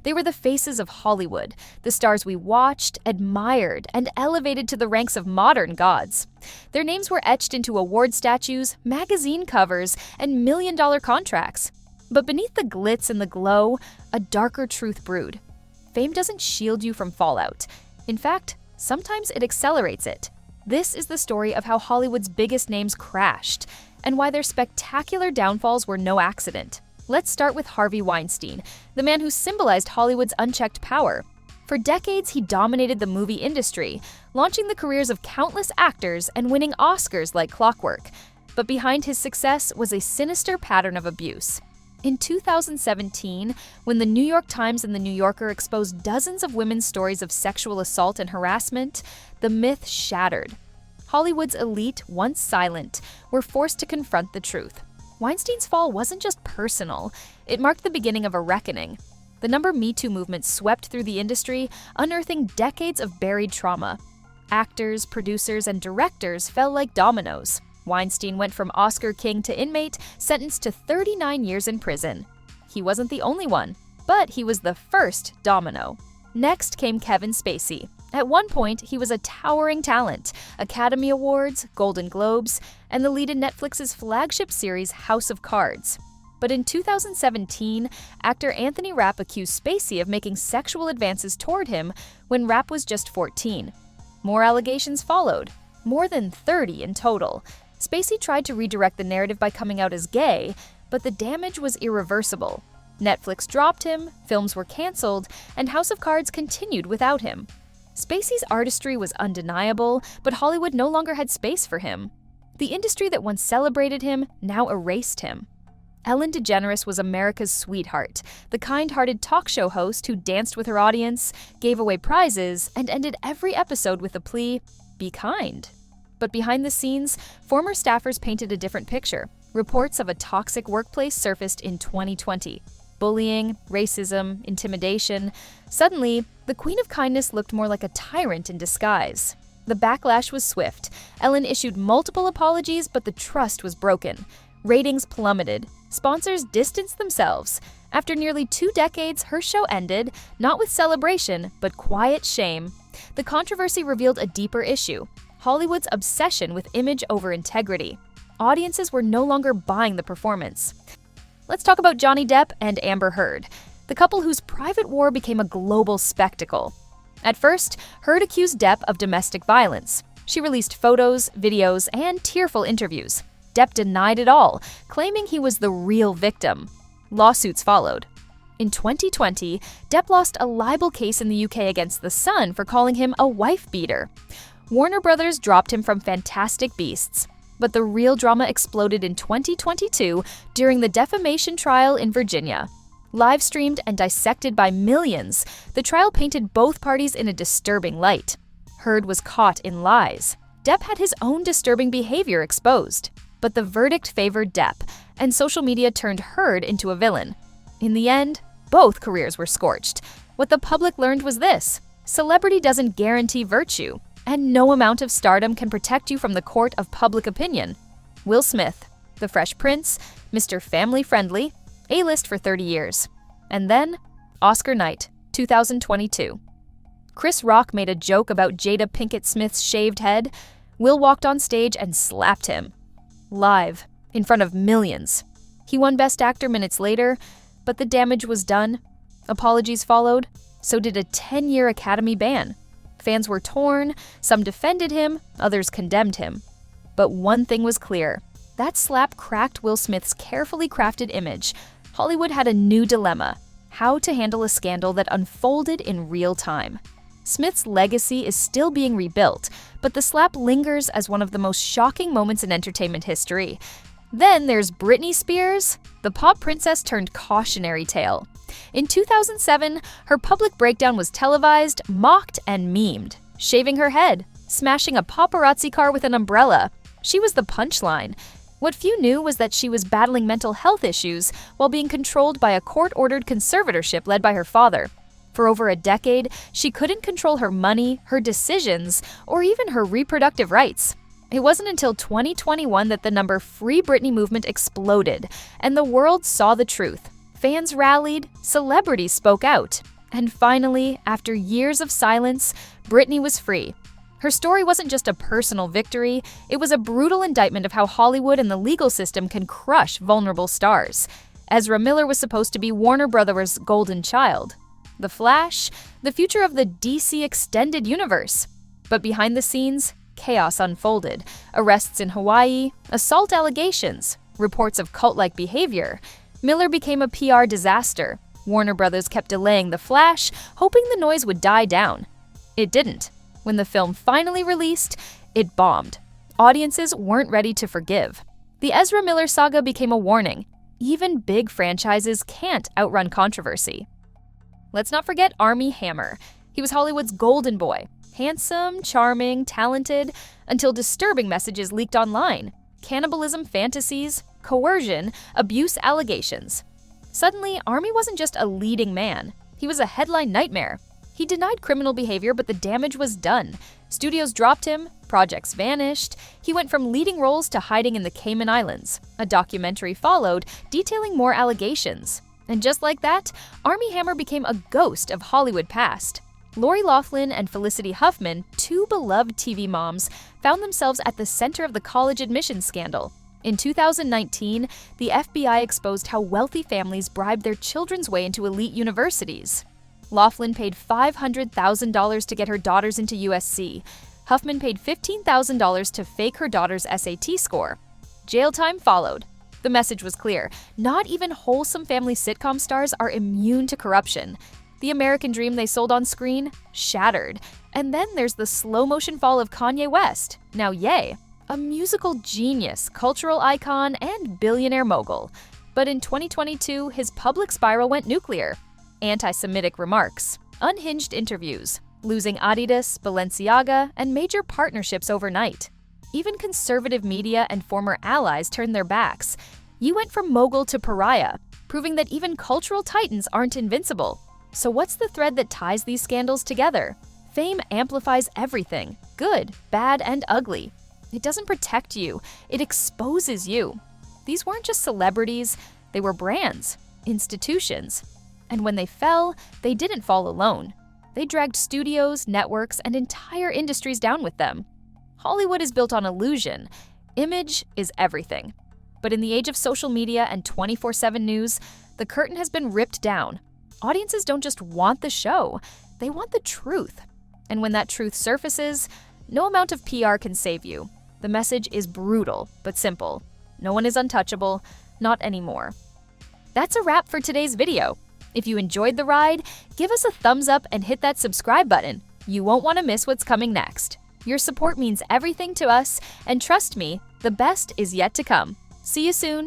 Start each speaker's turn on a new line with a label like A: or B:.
A: They were the faces of Hollywood, the stars we watched, admired, and elevated to the ranks of modern gods. Their names were etched into award statues, magazine covers, and million-dollar contracts. But beneath the glitz and the glow, a darker truth brewed. Fame doesn't shield you from fallout. In fact, sometimes it accelerates it. This is the story of how Hollywood's biggest names crashed, and why their spectacular downfalls were no accident. Let's start with Harvey Weinstein, the man who symbolized Hollywood's unchecked power. For decades, he dominated the movie industry, launching the careers of countless actors and winning Oscars like clockwork. But behind his success was a sinister pattern of abuse. In 2017, when the New York Times and the New Yorker exposed dozens of women's stories of sexual assault and harassment, the myth shattered. Hollywood's elite, once silent, were forced to confront the truth. Weinstein's fall wasn't just personal, it marked the beginning of a reckoning. The Me Too movement swept through the industry, unearthing decades of buried trauma. Actors, producers, and directors fell like dominoes. Weinstein went from Oscar king to inmate, sentenced to 39 years in prison. He wasn't the only one, but he was the first domino. Next came Kevin Spacey. At one point, he was a towering talent, Academy Awards, Golden Globes, and the lead in Netflix's flagship series House of Cards. But in 2017, actor Anthony Rapp accused Spacey of making sexual advances toward him when Rapp was just 14. More allegations followed, more than 30 in total. Spacey tried to redirect the narrative by coming out as gay, but the damage was irreversible. Netflix dropped him, films were canceled, and House of Cards continued without him. Spacey's artistry was undeniable, but Hollywood no longer had space for him. The industry that once celebrated him now erased him. Ellen DeGeneres was America's sweetheart, the kind-hearted talk show host who danced with her audience, gave away prizes, and ended every episode with the plea, "Be kind." But behind the scenes, former staffers painted a different picture. Reports of a toxic workplace surfaced in 2020. Bullying, racism, intimidation. Suddenly, the Queen of Kindness looked more like a tyrant in disguise. The backlash was swift. Ellen issued multiple apologies, but the trust was broken. Ratings plummeted. Sponsors distanced themselves. After nearly 2 decades, her show ended, not with celebration, but quiet shame. The controversy revealed a deeper issue: Hollywood's obsession with image over integrity. Audiences were no longer buying the performance. Let's talk about Johnny Depp and Amber Heard, the couple whose private war became a global spectacle. At first, Heard accused Depp of domestic violence. She released photos, videos, and tearful interviews. Depp denied it all, claiming he was the real victim. Lawsuits followed. In 2020, Depp lost a libel case in the UK against The Sun for calling him a wife-beater. Warner Brothers dropped him from Fantastic Beasts. But the real drama exploded in 2022 during the defamation trial in Virginia. Live-streamed and dissected by millions, the trial painted both parties in a disturbing light. Heard was caught in lies. Depp had his own disturbing behavior exposed. But the verdict favored Depp, and social media turned Heard into a villain. In the end, both careers were scorched. What the public learned was this: celebrity doesn't guarantee virtue, and no amount of stardom can protect you from the court of public opinion. Will Smith, The Fresh Prince, Mr. Family Friendly, A-list for 30 years. And then, Oscar night, 2022. Chris Rock made a joke about Jada Pinkett Smith's shaved head. Will walked on stage and slapped him. Live, in front of millions. He won Best Actor minutes later, but the damage was done. Apologies followed. So did a 10-year Academy ban. Fans were torn, some defended him, others condemned him. But one thing was clear: that slap cracked Will Smith's carefully crafted image. Hollywood had a new dilemma: how to handle a scandal that unfolded in real time. Smith's legacy is still being rebuilt, but the slap lingers as one of the most shocking moments in entertainment history. Then there's Britney Spears, the pop princess turned cautionary tale. In 2007, her public breakdown was televised, mocked, and memed. Shaving her head, smashing a paparazzi car with an umbrella. She was the punchline. What few knew was that she was battling mental health issues while being controlled by a court-ordered conservatorship led by her father. For over a decade, she couldn't control her money, her decisions, or even her reproductive rights. It wasn't until 2021 that the Free Britney movement exploded, and the world saw the truth. Fans rallied, celebrities spoke out. And finally, after years of silence, Britney was free. Her story wasn't just a personal victory, it was a brutal indictment of how Hollywood and the legal system can crush vulnerable stars. Ezra Miller was supposed to be Warner Brothers' golden child. The Flash, the future of the DC extended universe. But behind the scenes, chaos unfolded. Arrests in Hawaii, assault allegations, reports of cult-like behavior. Miller became a PR disaster. Warner Brothers kept delaying The Flash, hoping the noise would die down. It didn't. When the film finally released, it bombed. Audiences weren't ready to forgive. The Ezra Miller saga became a warning. Even big franchises can't outrun controversy. Let's not forget Armie Hammer. He was Hollywood's golden boy. Handsome, charming, talented, until disturbing messages leaked online. Cannibalism fantasies, coercion, abuse allegations. Suddenly, Armie wasn't just a leading man. He was a headline nightmare. He denied criminal behavior, but the damage was done. Studios dropped him, projects vanished. He went from leading roles to hiding in the Cayman Islands. A documentary followed, detailing more allegations. And just like that, Armie Hammer became a ghost of Hollywood past. Loughlin and Felicity Huffman, two beloved TV moms, found themselves at the center of the college admissions scandal. In 2019, the FBI exposed how wealthy families bribed their children's way into elite universities. Loughlin paid $500,000 to get her daughters into USC. Huffman paid $15,000 to fake her daughter's SAT score. Jail time followed. The message was clear. Not even wholesome family sitcom stars are immune to corruption. The American dream they sold on screen shattered. And then there's the slow-motion fall of Kanye West, now Ye, a musical genius, cultural icon, and billionaire mogul. But in 2022, his public spiral went nuclear. Anti-Semitic remarks, unhinged interviews, losing Adidas, Balenciaga, and major partnerships overnight. Even conservative media and former allies turned their backs. You went from mogul to pariah, proving that even cultural titans aren't invincible. So what's the thread that ties these scandals together? Fame amplifies everything, good, bad, and ugly. It doesn't protect you, it exposes you. These weren't just celebrities, they were brands, institutions. And when they fell, they didn't fall alone. They dragged studios, networks, and entire industries down with them. Hollywood is built on illusion. Image is everything. But in the age of social media and 24/7 news, the curtain has been ripped down. Audiences don't just want the show, they want the truth. And when that truth surfaces, no amount of PR can save you. The message is brutal, but simple. No one is untouchable, not anymore. That's a wrap for today's video. If you enjoyed the ride, give us a thumbs up and hit that subscribe button. You won't want to miss what's coming next. Your support means everything to us, and trust me, the best is yet to come. See you soon.